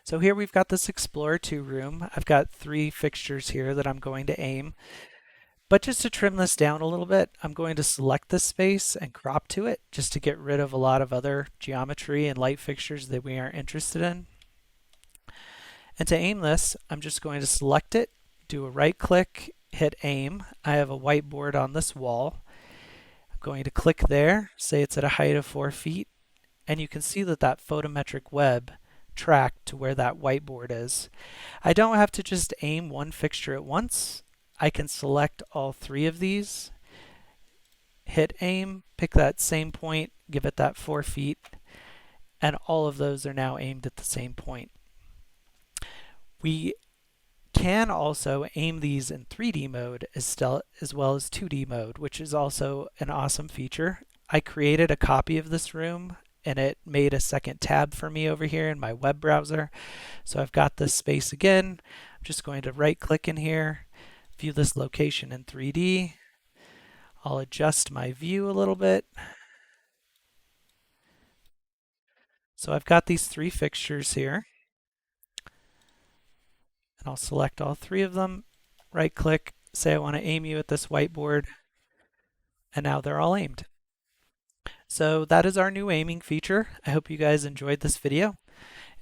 So here we've got this Explorer 2 room. I've got 3 fixtures here that I'm going to aim. But just to trim this down a little bit, I'm going to select this space and crop to it just to get rid of a lot of other geometry and light fixtures that we aren't interested in. And to aim this, I'm just going to select it, do a right click, hit aim. I have a whiteboard on this wall. I'm going to click there, say it's at a height of 4 feet, and you can see that that photometric web tracked to where that whiteboard is. I don't have to just aim one fixture at once. I can select all 3 of these, hit aim, pick that same point, give it that 4 feet, and all of those are now aimed at the same point. We can also aim these in 3D mode as well as 2D mode, which is also an awesome feature. I created a copy of this room and it made a second tab for me over here in my web browser. So I've got this space again. I'm just going to right click in here, view this location in 3D. I'll adjust my view a little bit. So I've got these 3 fixtures here. And I'll select all 3 of them, right click, say I want to aim you at this whiteboard, and now they're all aimed. So that is our new aiming feature. I hope you guys enjoyed this video.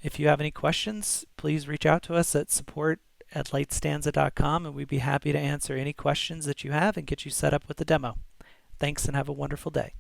If you have any questions, please reach out to us at support@lightstanza.com and we'd be happy to answer any questions that you have and get you set up with the demo. Thanks and have a wonderful day.